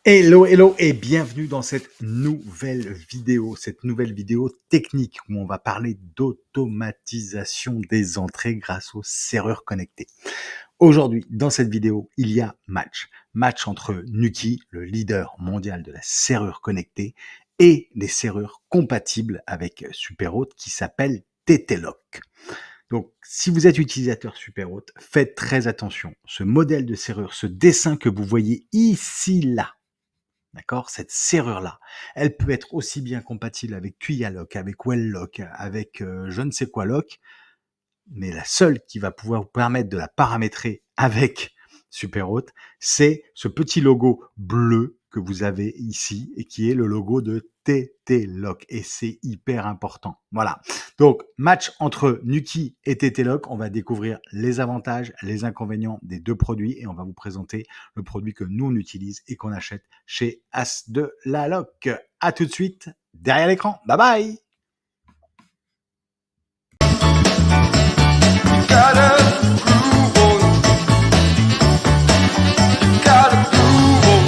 Hello, hello et bienvenue dans cette nouvelle vidéo technique où on va parler d'automatisation des entrées grâce aux serrures connectées. Aujourd'hui, dans cette vidéo, il y a match entre Nuki, le leader mondial de la serrure connectée, et les serrures compatibles avec SuperHost qui s'appellent TT-Lock. Donc, si vous êtes utilisateur SuperHost, faites très attention. Ce modèle de serrure, ce dessin que vous voyez ici, là, d'accord? Cette serrure-là, elle peut être aussi bien compatible avec Tuyalock, avec Well-Lock, avec, je ne sais quoi lock, mais la seule qui va pouvoir vous permettre de la paramétrer avec SuperHost, c'est ce petit logo bleu que vous avez ici et qui est le logo de TT-Lock et c'est hyper important. Voilà. Donc, match entre Nuki et TT-Lock, on va découvrir les avantages, les inconvénients des deux produits et on va vous présenter le produit que nous on utilise et qu'on achète chez As de la Lock. À tout de suite derrière l'écran. Bye bye. Gotta groove on. Gotta groove on.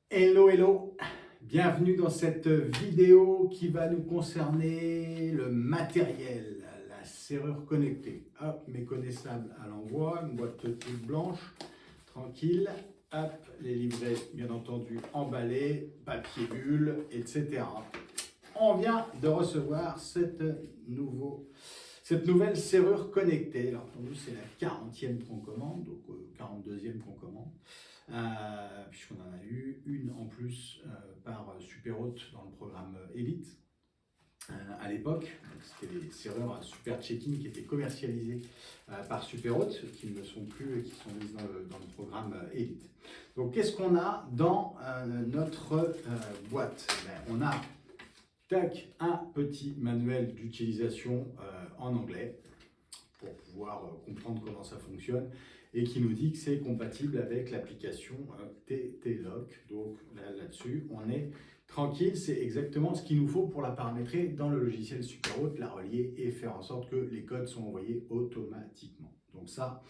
Hello, hello, bienvenue dans cette vidéo qui va nous concerner le matériel, la serrure connectée. Hop, méconnaissable à l'envoi, une boîte toute blanche, tranquille. Hop, les livrets bien entendu emballés, papier bulle, etc. On vient de recevoir cette nouvelle serrure connectée. Alors pour nous c'est la 40e qu'on commande, donc 42e qu'on commande. Puisqu'on en a eu une en plus par SuperHost dans le programme Elite à l'époque. C'était les serrures Super Check-in qui étaient commercialisées par SuperHost, qui ne le sont plus et qui sont mises dans le programme Elite. Donc qu'est-ce qu'on a dans notre boîte? On a un petit manuel d'utilisation en anglais pour pouvoir comprendre comment ça fonctionne et qui nous dit que c'est compatible avec l'application TT-Lock. Donc là-dessus, on est tranquille, c'est exactement ce qu'il nous faut pour la paramétrer dans le logiciel SuperHost, la relier et faire en sorte que les codes sont envoyés automatiquement. Donc ça,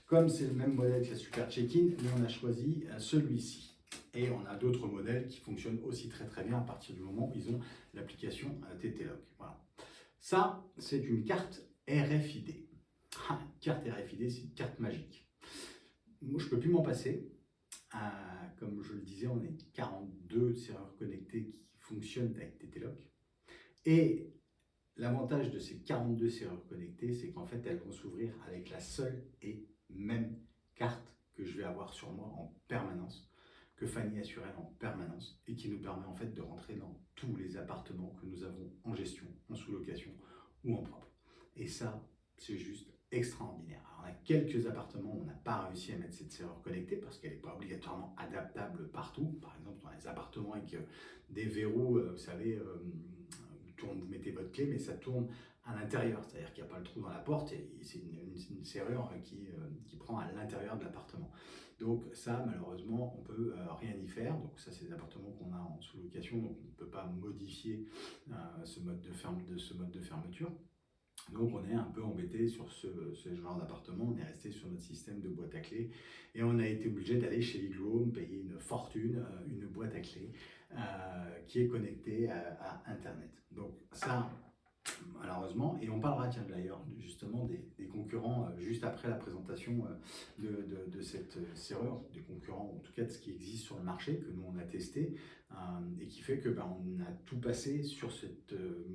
comme c'est le même modèle que la Super Check-in, on a choisi celui-ci. Et on a d'autres modèles qui fonctionnent aussi très très bien à partir du moment où ils ont l'application TT-Lock. Voilà. Ça, c'est une carte RFID. Carte RFID, c'est une carte magique. Moi, je ne peux plus m'en passer. Comme je le disais, on est 42 serveurs connectés qui fonctionnent avec TT-Lock. Et l'avantage de ces 42 serveurs connectés, c'est qu'en fait, elles vont s'ouvrir avec la seule et même carte que je vais avoir sur moi en permanence, que Fanny a sur elle en permanence, et qui nous permet en fait de rentrer dans tous les appartements que nous avons en gestion, en sous-location ou en propre. Et ça, c'est juste extraordinaire. Alors, on a quelques appartements où on n'a pas réussi à mettre cette serrure connectée parce qu'elle n'est pas obligatoirement adaptable partout. Par exemple, dans les appartements avec des verrous, vous savez, vous mettez votre clé, mais ça tourne à l'intérieur, c'est-à-dire qu'il n'y a pas le trou dans la porte et c'est une serrure qui prend à l'intérieur de l'appartement. Donc ça, malheureusement, on ne peut rien y faire. Donc ça, c'est des appartements qu'on a en sous-location, donc on ne peut pas modifier ce mode de fermeture. Donc on est un peu embêté sur ce genre d'appartement, on est resté sur notre système de boîte à clés et on a été obligé d'aller chez Igloo Home payer une fortune, une boîte à clés qui est connectée à Internet. Donc ça, malheureusement, et on parlera d'ailleurs justement des concurrents juste après la présentation de cette serrure, des concurrents en tout cas de ce qui existe sur le marché, que nous on a testé et qui fait que on a tout passé sur ce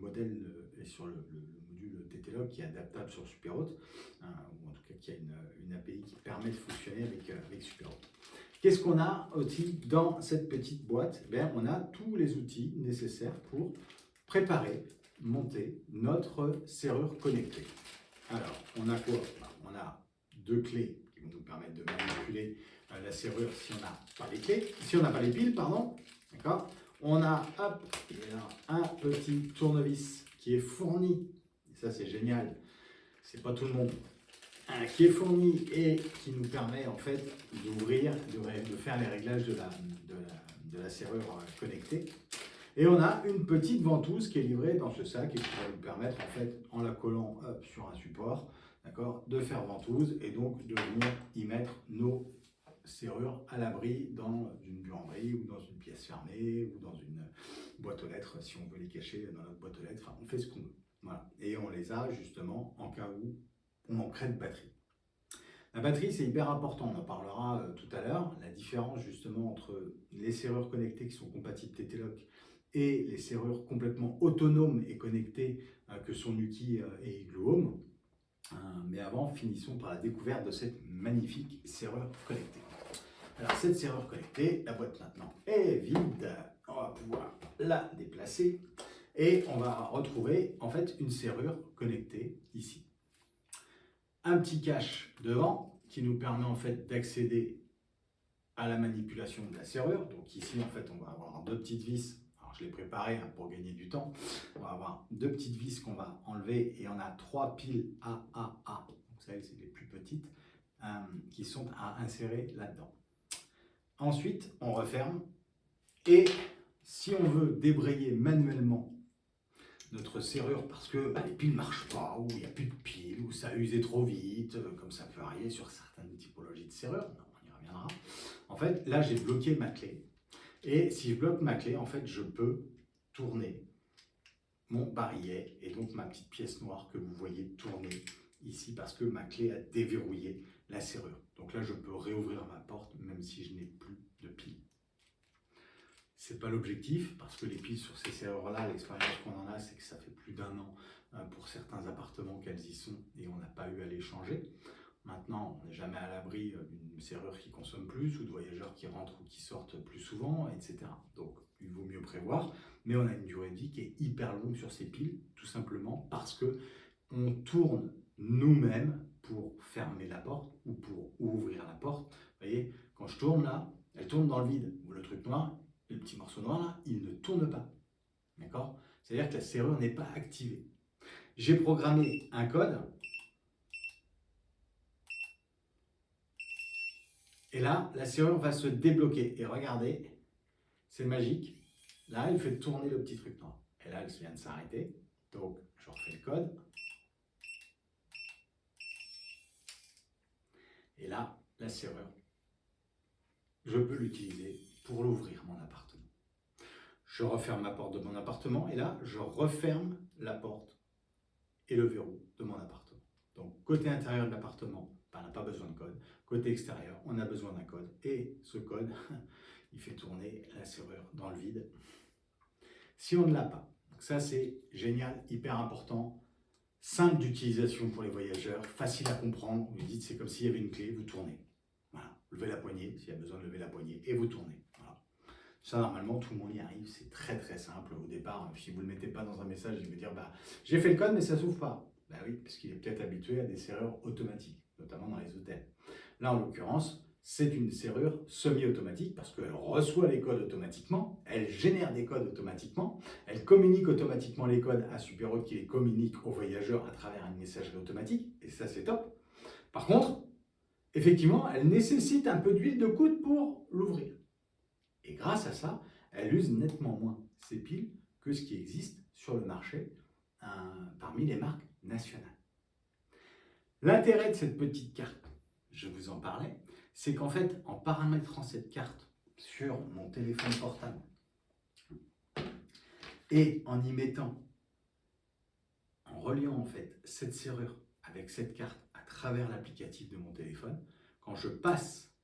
modèle et sur le module TT-Lock qui est adaptable sur SuperHost, ou en tout cas qui a une API qui permet de fonctionner avec SuperHost. Qu'est-ce qu'on a aussi dans cette petite boîte? On a tous les outils nécessaires pour préparer, monter notre serrure connectée. Alors, on a quoi? On a deux clés qui vont nous permettre de manipuler la serrure si on n'a pas les clés, si on n'a pas les piles, pardon. D'accord? On a un petit tournevis qui est fourni. Et ça, c'est génial. C'est pas tout le monde qui est fourni et qui nous permet en fait d'ouvrir, de faire les réglages de la serrure connectée. Et on a une petite ventouse qui est livrée dans ce sac et qui va nous permettre en fait, en la collant sur un support, d'accord, de faire ventouse et donc de venir y mettre nos serrure à l'abri dans une buanderie ou dans une pièce fermée ou dans une boîte aux lettres si on veut les cacher dans notre boîte aux lettres. Enfin, on fait ce qu'on veut. Voilà. Et on les a justement en cas où on manquerait de batterie. La batterie, c'est hyper important. On en parlera tout à l'heure. La différence justement entre les serrures connectées qui sont compatibles TT-Lock et les serrures complètement autonomes et connectées que sont Nuki et Igloo Home. Mais avant, finissons par la découverte de cette magnifique serrure connectée. Alors cette serrure connectée, la boîte maintenant est vide, on va pouvoir la déplacer et on va retrouver en fait une serrure connectée ici. Un petit cache devant qui nous permet en fait d'accéder à la manipulation de la serrure. Donc ici en fait on va avoir deux petites vis, alors je l'ai préparé pour gagner du temps. On va avoir deux petites vis qu'on va enlever et on a trois piles AAA, vous savez c'est les plus petites, qui sont à insérer là-dedans. Ensuite, on referme et si on veut débrayer manuellement notre serrure parce que les piles ne marchent pas, ou il n'y a plus de piles, ou ça a usé trop vite, comme ça peut arriver sur certaines typologies de serrures, on y reviendra. En fait, là j'ai bloqué ma clé et si je bloque ma clé, en fait, je peux tourner mon barillet et donc ma petite pièce noire que vous voyez tourner ici parce que ma clé a déverrouillé la serrure. Donc là, je peux réouvrir ma porte même si je n'ai plus de piles. Ce n'est pas l'objectif parce que les piles sur ces serrures-là, l'expérience qu'on en a, c'est que ça fait plus d'1 an pour certains appartements qu'elles y sont et on n'a pas eu à les changer. Maintenant, on n'est jamais à l'abri d'une serrure qui consomme plus ou de voyageurs qui rentrent ou qui sortent plus souvent, etc. Donc, il vaut mieux prévoir, mais on a une durée de vie qui est hyper longue sur ces piles, tout simplement parce que on tourne nous-mêmes pour fermer la porte ou pour ouvrir la porte. Vous voyez, quand je tourne là, elle tourne dans le vide. Le truc noir, le petit morceau noir là, il ne tourne pas. D'accord? C'est-à-dire que la serrure n'est pas activée. J'ai programmé un code. Et là, la serrure va se débloquer. Et regardez, c'est magique. Là, il fait tourner le petit truc noir. Et là, elle vient de s'arrêter. Donc, je refais le code. Et là, la serrure, je peux l'utiliser pour l'ouvrir, mon appartement. Je referme la porte de mon appartement et là, je referme la porte et le verrou de mon appartement. Donc, côté intérieur de l'appartement, on n'a pas besoin de code. Côté extérieur, on a besoin d'un code. Et ce code, il fait tourner la serrure dans le vide. Si on ne l'a pas, donc ça c'est génial, hyper important, simple d'utilisation pour les voyageurs, facile à comprendre. Vous dites, c'est comme s'il y avait une clé, vous tournez. Voilà, levez la poignée, s'il y a besoin de lever la poignée, et vous tournez. Voilà. Ça, normalement, tout le monde y arrive, c'est très très simple au départ. Si vous ne le mettez pas dans un message, il va dire, j'ai fait le code, mais ça ne s'ouvre pas. Oui, parce qu'il est peut-être habitué à des serrures automatiques, notamment dans les hôtels. Là, en l'occurrence, c'est une serrure semi-automatique parce qu'elle reçoit les codes automatiquement, elle génère des codes automatiquement, elle communique automatiquement les codes à Superhot qui les communique aux voyageurs à travers une messagerie automatique, et ça c'est top. Par contre, effectivement, elle nécessite un peu d'huile de coude pour l'ouvrir. Et grâce à ça, elle use nettement moins ses piles que ce qui existe sur le marché parmi les marques nationales. L'intérêt de cette petite carte, je vous en parlais, c'est qu'en fait, en paramétrant cette carte sur mon téléphone portable et en y mettant, en reliant en fait cette serrure avec cette carte à travers l'applicatif de mon téléphone, quand je passe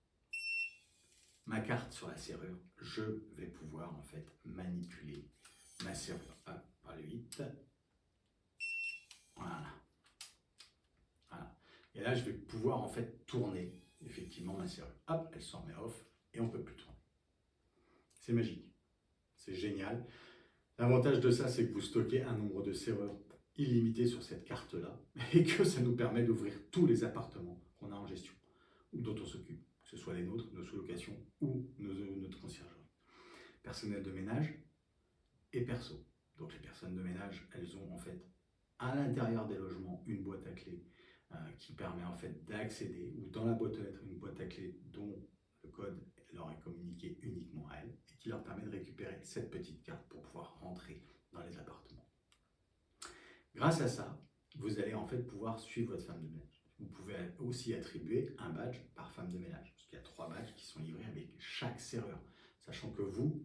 ma carte sur la serrure, je vais pouvoir en fait manipuler ma serrure. Hop, par le 8. Voilà. Voilà. Et là, je vais pouvoir en fait tourner effectivement ma serrure. Hop, elle s'en met off et on ne peut plus tourner. C'est magique. C'est génial. L'avantage de ça, c'est que vous stockez un nombre de serrures illimité sur cette carte-là et que ça nous permet d'ouvrir tous les appartements qu'on a en gestion ou dont on s'occupe, que ce soit les nôtres, nos sous-locations ou notre conciergerie. Personnel de ménage et perso. Donc les personnes de ménage, elles ont en fait à l'intérieur des logements une boîte à clés qui permet en fait d'accéder, ou dans la boîte aux lettres, une boîte à clés dont le code leur est communiqué uniquement à elles, et qui leur permet de récupérer cette petite carte pour pouvoir rentrer dans les appartements. Grâce à ça, vous allez en fait pouvoir suivre votre femme de ménage. Vous pouvez aussi attribuer un badge par femme de ménage, parce qu'il y a 3 badges qui sont livrés avec chaque serrure, sachant que vous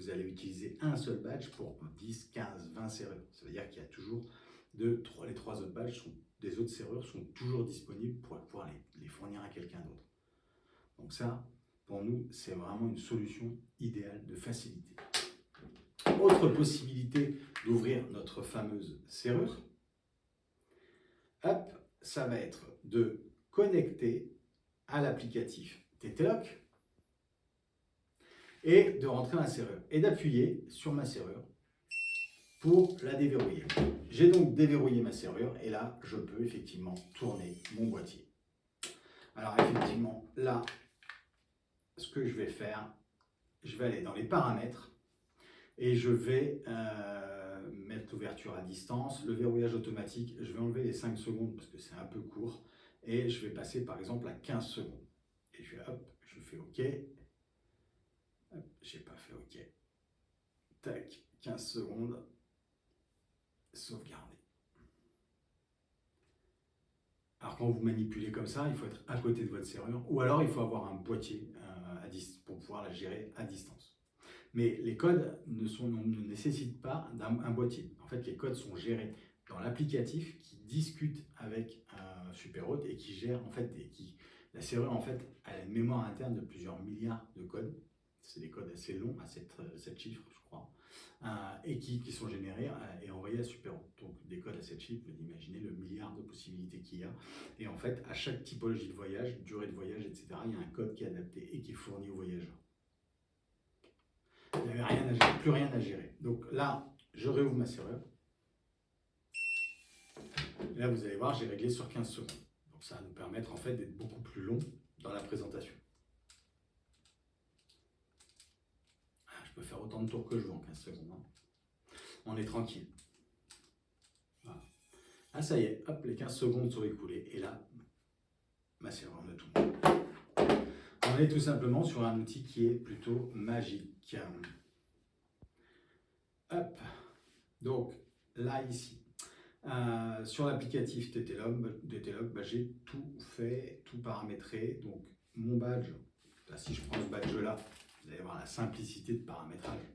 allez utiliser un seul badge pour 10, 15, 20 serrures. Ça veut dire qu'il y a toujours les 3 autres badges des autres serrures sont toujours disponibles pour pouvoir les fournir à quelqu'un d'autre. Donc ça, pour nous, c'est vraiment une solution idéale de facilité. Autre possibilité d'ouvrir notre fameuse serrure, hop, ça va être de connecter à l'applicatif TTLock et de rentrer dans la serrure et d'appuyer sur ma serrure pour la déverrouiller. J'ai donc déverrouillé ma serrure et là, je peux effectivement tourner mon boîtier. Alors effectivement, là, ce que je vais faire, je vais aller dans les paramètres et je vais mettre l'ouverture à distance, le verrouillage automatique, je vais enlever les 5 secondes parce que c'est un peu court et je vais passer par exemple à 15 secondes. Et je vais, hop, je fais OK. J'ai pas fait OK. Tac, 15 secondes. Sauvegarder. Alors quand vous manipulez comme ça, il faut être à côté de votre serrure ou alors il faut avoir un boîtier pour pouvoir la gérer à distance. Mais les codes ne nécessitent pas un boîtier. En fait, les codes sont gérés dans l'applicatif qui discute avec Superhot et qui gère en fait la serrure en fait a une mémoire interne de plusieurs milliards de codes. C'est des codes assez longs, à 7 chiffres, je crois, et qui sont générés et envoyés à Superhot. Donc des codes à 7 chiffres, vous imaginez le milliard de possibilités qu'il y a. Et en fait, à chaque typologie de voyage, durée de voyage, etc., il y a un code qui est adapté et qui est fourni aux voyageurs. Il n'y avait plus rien à gérer. Donc là, je réouvre ma serrure. Et là, vous allez voir, j'ai réglé sur 15 secondes. Donc ça va nous permettre en fait d'être beaucoup plus long dans la présentation. Je peux faire autant de tours que je veux en 15 secondes. Hein. On est tranquille. Voilà. Ah ça y est, hop, les 15 secondes sont écoulées. Et là, ma serrure me tourne. On est tout simplement sur un outil qui est plutôt magique. Hop. Donc là, ici, sur l'applicatif TTLock, j'ai tout fait, tout paramétré. Donc mon badge, là, si je prends ce badge-là, vous allez voir la simplicité de paramétrage.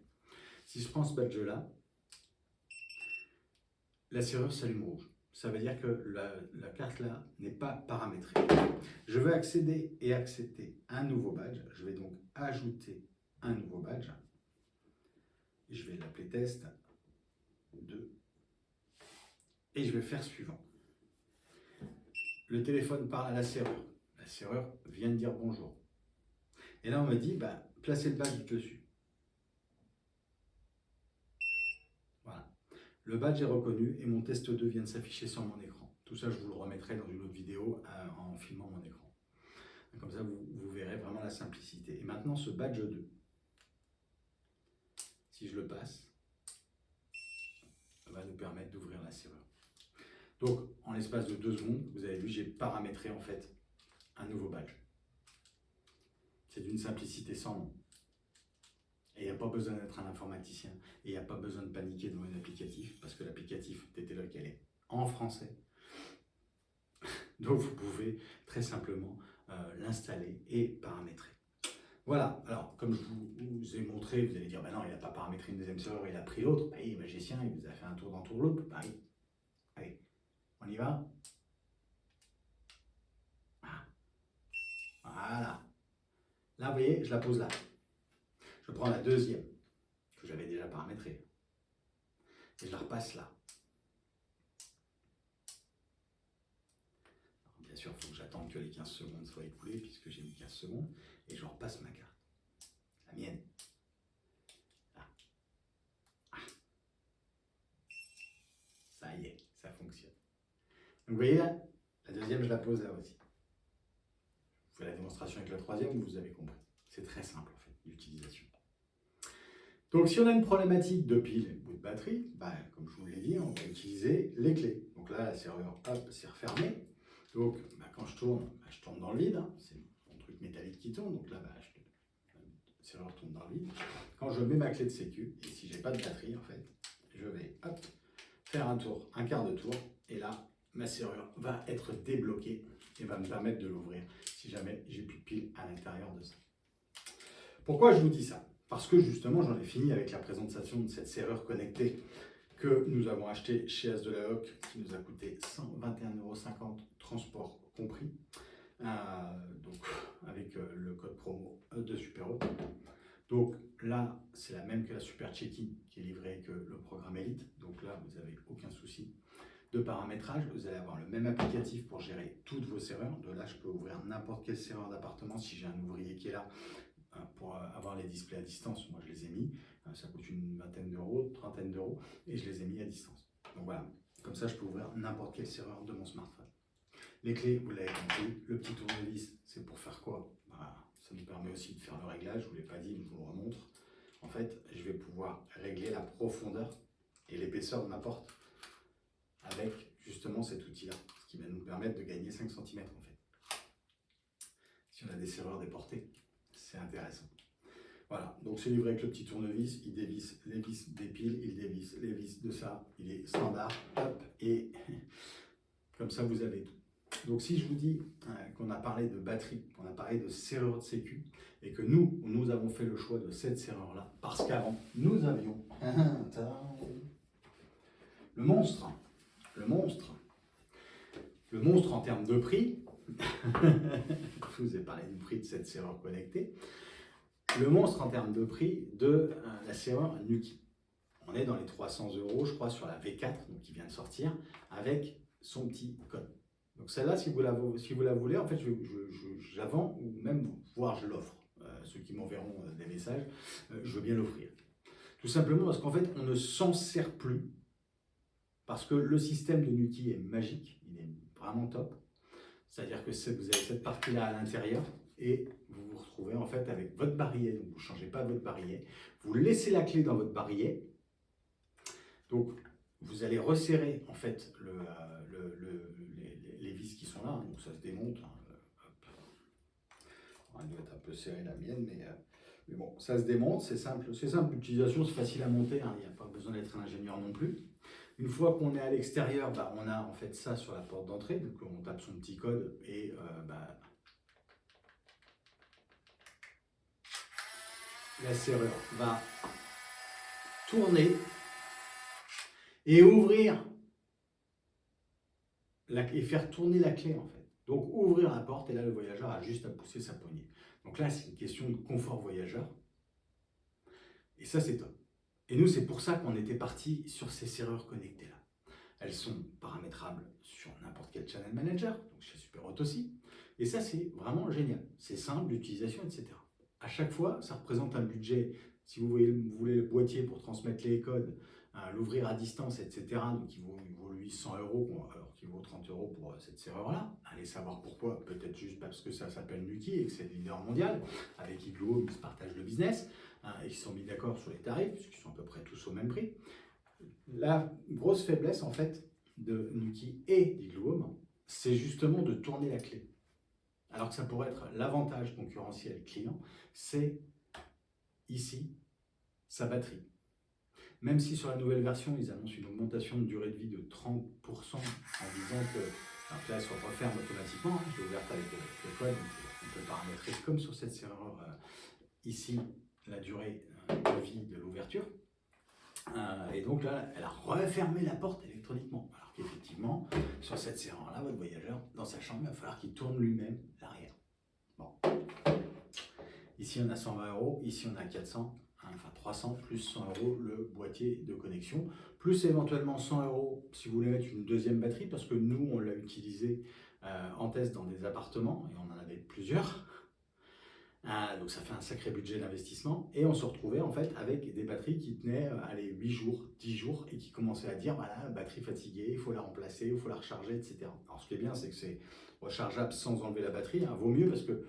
Si je prends ce badge-là, la serrure s'allume rouge. Ça veut dire que la carte là n'est pas paramétrée. Je veux accéder et accepter un nouveau badge. Je vais donc ajouter un nouveau badge. Je vais l'appeler test 2. Et je vais faire suivant. Le téléphone parle à la serrure. La serrure vient de dire bonjour. Et là on me dit, placez le badge dessus. Voilà. Le badge est reconnu et mon test 2 vient de s'afficher sur mon écran. Tout ça, je vous le remettrai dans une autre vidéo en filmant mon écran. Comme ça, vous verrez vraiment la simplicité. Et maintenant, ce badge 2, si je le passe, ça va nous permettre d'ouvrir la serrure. Donc, en l'espace de 2 secondes, vous avez vu, j'ai paramétré en fait un nouveau badge. C'est d'une simplicité sans nom. Et il n'y a pas besoin d'être un informaticien. Et il n'y a pas besoin de paniquer devant un applicatif, parce que l'applicatif TTLock, elle est en français. Donc vous pouvez très simplement l'installer et paramétrer. Voilà, alors comme je vous ai montré, vous allez dire, non, il n'a pas paramétré une deuxième serrure, il a pris l'autre. Bah oui, magicien, il vous a fait un tour d'entourloupe. Bah oui. Allez, on y va. Voilà. Là, vous voyez, je la pose là. Je prends la deuxième, que j'avais déjà paramétrée. Et je la repasse là. Alors, bien sûr, il faut que j'attende que les 15 secondes soient écoulées, puisque j'ai mis 15 secondes. Et je repasse ma carte. La mienne. Là. Ah. Ça y est, ça fonctionne. Donc vous voyez là, la deuxième, je la pose là aussi. Je fais la démonstration avec la troisième, vous avez compris. C'est très simple en fait, l'utilisation. Donc si on a une problématique de pile ou de batterie, comme je vous l'ai dit, on va utiliser les clés. Donc là, la serrure, hop, c'est refermé. Donc, quand je tourne dans le vide, hein, c'est mon truc métallique qui tourne, donc là, la serrure tourne dans le vide. Quand je mets ma clé de sécu, et si j'ai pas de batterie, en fait, je vais faire un tour, un quart de tour, et là, ma serrure va être débloquée et va me permettre de l'ouvrir si jamais j'ai plus de piles à l'intérieur de ça. Pourquoi je vous dis ça? Parce que justement, j'en ai fini avec la présentation de cette serrure connectée que nous avons achetée chez As de la Hoc, qui nous a coûté 121,50 €, transport compris, donc avec le code promo de Superhot. Donc là, c'est la même que la Super Check-in qui est livrée avec le programme Elite. Donc là, vous n'avez aucun souci de paramétrage. Vous allez avoir le même applicatif pour gérer toutes vos serrures. De là, je peux ouvrir n'importe quelle serrure d'appartement si j'ai un ouvrier qui est là pour avoir les displays à distance. Moi, je les ai mis. Ça coûte une vingtaine d'euros, trentaine d'euros, et je les ai mis à distance. Donc voilà, comme ça, je peux ouvrir n'importe quelle serrure de mon smartphone. Les clés, vous l'avez compris. Le petit tournevis, c'est pour faire quoi? Ça nous permet aussi de faire le réglage. Je ne vous l'ai pas dit, mais je vous le remontre. En fait, je vais pouvoir régler la profondeur et l'épaisseur de ma porte avec justement cet outil-là, ce qui va nous permettre de gagner 5 cm en fait. Si on a des serrures déportées, c'est intéressant. Voilà, donc c'est livré avec le petit tournevis, il dévisse les vis des piles, il dévisse les vis de ça, il est standard, hop, et comme ça vous avez tout. Donc si je vous dis qu'on a parlé de batterie, qu'on a parlé de serrure de sécu, et que nous avons fait le choix de cette serrure-là, parce qu'avant, nous avions le monstre en termes de prix, je vous ai parlé du prix de cette serrure connectée, le monstre en termes de prix de la serrure Nuki. On est dans les 300 €, je crois, sur la V4, donc qui vient de sortir, avec son petit code. Donc celle-là, si vous la voulez, en fait, je la vends, ou même, voire je l'offre. Ceux qui m'enverront des messages, je veux bien l'offrir. Tout simplement parce qu'en fait, on ne s'en sert plus, parce que le système de Nuki est magique, il est vraiment top. C'est-à-dire que vous avez cette partie-là à l'intérieur, et vous vous retrouvez en fait avec votre barillet, donc vous ne changez pas votre barillet, vous laissez la clé dans votre barillet, donc vous allez resserrer en fait les vis qui sont là, donc ça se démonte. Elle doit être un peu serrée la mienne, mais bon, ça se démonte, c'est simple d'utilisation, c'est facile à monter, il n'y a pas besoin d'être un ingénieur non plus. Une fois qu'on est à l'extérieur, on a en fait ça sur la porte d'entrée, donc on tape son petit code et la serrure va tourner et ouvrir et faire tourner la clé en fait. Donc ouvrir la porte et là le voyageur a juste à pousser sa poignée. Donc là c'est une question de confort voyageur et ça c'est top. Et nous c'est pour ça qu'on était parti sur ces serrures connectées là. Elles sont paramétrables sur n'importe quel channel manager, donc chez Superhot aussi. Et ça c'est vraiment génial. C'est simple d'utilisation, etc. À chaque fois ça représente un budget. Si vous voulez le boîtier pour transmettre les codes, l'ouvrir à distance, etc. Donc il vaut lui 100 €, alors qu'il vaut 30 € pour cette serrure-là. Allez savoir pourquoi, peut-être juste parce que ça s'appelle Nuki et que c'est le leader mondial. Avec Iglo, ils se partagent le business et ils se sont mis d'accord sur les tarifs, puisqu'ils sont à peu près tous au même prix. La grosse faiblesse en fait de Nuki et d'Iglo, c'est justement de tourner la clé. Alors que ça pourrait être l'avantage concurrentiel client, c'est ici sa batterie. Même si sur la nouvelle version, ils annoncent une augmentation de durée de vie de 30% en disant que là, elle se referme automatiquement. Je l'ai ouverte avec le code, donc on peut paramétrer comme sur cette serrure ici la durée de vie de l'ouverture. Et donc là, elle a refermé la porte électroniquement. Alors qu'effectivement, sur cette serrure-là, votre voyageur, dans sa chambre, il va falloir qu'il tourne lui-même l'arrière. Bon. Ici, on a 120 €, ici, on a 400, enfin 300 plus 100 € le boîtier de connexion, plus éventuellement 100 € si vous voulez mettre une deuxième batterie, parce que nous, on l'a utilisé en test dans des appartements, et on en avait plusieurs. Donc ça fait un sacré budget d'investissement, et on se retrouvait en fait avec des batteries qui tenaient 8 jours, 10 jours, et qui commençaient à dire, voilà, batterie fatiguée, il faut la remplacer, il faut la recharger, etc. Alors ce qui est bien, c'est que c'est rechargeable sans enlever la batterie, vaut mieux parce que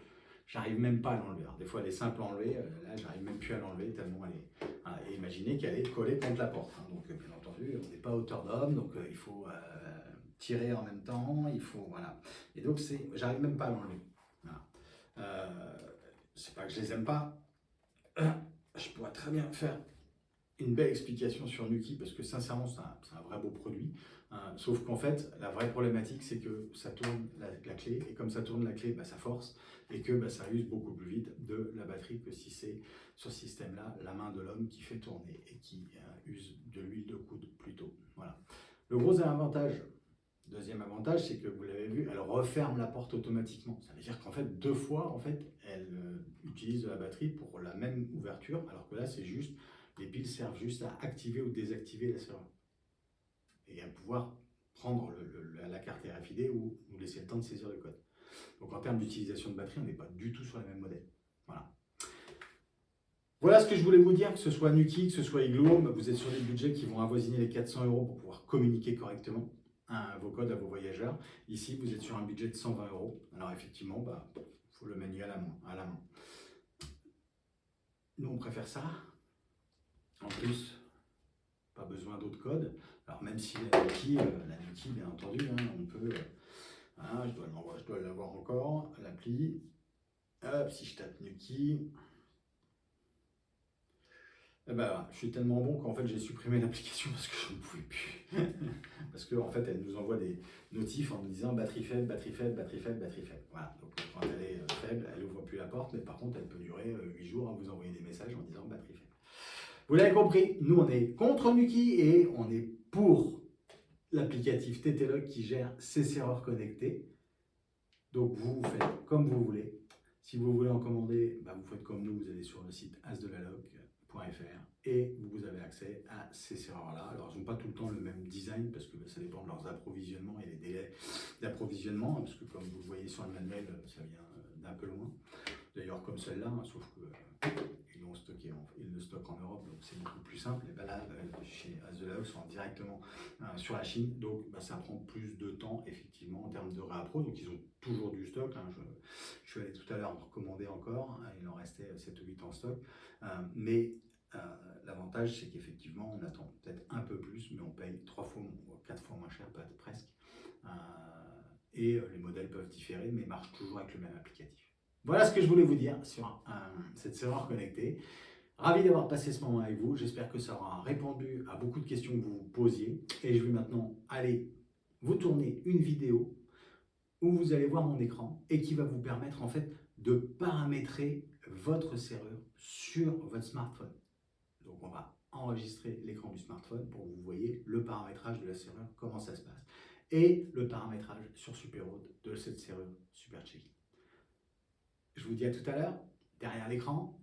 j'arrive même pas à l'enlever. Des fois, elle est simple à enlever. Là, j'arrive même plus à l'enlever tellement elle est. Et imaginez qu'elle est collée contre la porte. Donc, bien entendu, on n'est pas à hauteur d'homme. Donc, il faut tirer en même temps, il faut, voilà. Et donc, j'arrive même pas à l'enlever. Voilà. C'est pas que je les aime pas. Je pourrais très bien faire une belle explication sur Nuki parce que sincèrement, c'est un vrai beau produit. Sauf qu'en fait, la vraie problématique, c'est que ça tourne la clé. Et comme ça tourne la clé, bah, ça force. Et que bah, ça use beaucoup plus vite de la batterie que si c'est sur ce système-là, la main de l'homme qui fait tourner et qui use de l'huile de coude plutôt. Voilà. Le gros avantage, deuxième avantage, c'est que vous l'avez vu, elle referme la porte automatiquement. Ça veut dire qu'en fait, 2 fois, en fait, elle utilise de la batterie pour la même ouverture, alors que là, c'est juste, les piles servent juste à activer ou désactiver la serrure. Et à pouvoir prendre la carte RFID ou nous laisser le temps de saisir le code. Donc en termes d'utilisation de batterie, on n'est pas du tout sur les mêmes modèles. Voilà. Voilà ce que je voulais vous dire, que ce soit Nuki, que ce soit Igloo, vous êtes sur des budgets qui vont avoisiner les 400 € pour pouvoir communiquer correctement vos codes à vos voyageurs. Ici, vous êtes sur un budget de 120 €. Alors effectivement, il faut le manier à la main. Nous, on préfère ça. En plus, pas besoin d'autres codes. Alors même si la Nuki, bien entendu, on peut... je dois l'avoir encore, l'appli. Hop, si je tape Nuki... Eh ben, je suis tellement bon qu'en fait j'ai supprimé l'application parce que je ne pouvais plus. Parce qu'en fait elle nous envoie des notifs en nous disant batterie faible, batterie faible, batterie faible, batterie faible. Voilà, donc quand elle est faible, elle n'ouvre plus la porte, mais par contre elle peut durer 8 jours à vous envoyer des messages en disant batterie faible. Vous l'avez compris, nous on est contre Nuki et on est pour l'applicatif TT-Log qui gère ces serreurs connectés. Donc vous faites comme vous voulez. Si vous voulez en commander, vous faites comme nous, vous allez sur le site asdelalog.fr et vous avez accès à ces serreurs-là. Alors, ils n'ont pas tout le temps le même design parce que ça dépend de leurs approvisionnements et les délais d'approvisionnement, parce que comme vous le voyez sur le manuel, ça vient d'un peu loin. D'ailleurs, comme celle-là, sauf que ils le stockent en Europe, donc c'est beaucoup plus simple. Et là, chez Asdelalog, ils sont directement sur la Chine, donc ça prend plus de temps, effectivement, en termes de réappro. Donc, ils ont toujours du stock. Je suis allé tout à l'heure en recommander encore, il en restait 7 ou 8 en stock. Mais l'avantage, c'est qu'effectivement, on attend peut-être un peu plus, mais on paye 4 fois moins cher, presque. Et les modèles peuvent différer, mais marchent toujours avec le même applicatif. Voilà ce que je voulais vous dire sur cette serrure connectée. Ravi d'avoir passé ce moment avec vous. J'espère que ça aura répondu à beaucoup de questions que vous vous posiez. Et je vais maintenant aller vous tourner une vidéo où vous allez voir mon écran et qui va vous permettre en fait de paramétrer votre serrure sur votre smartphone. Donc on va enregistrer l'écran du smartphone pour que vous voyez le paramétrage de la serrure, comment ça se passe. Et le paramétrage sur Superroad de cette serrure Super Check-in. Je vous dis à tout à l'heure, derrière l'écran.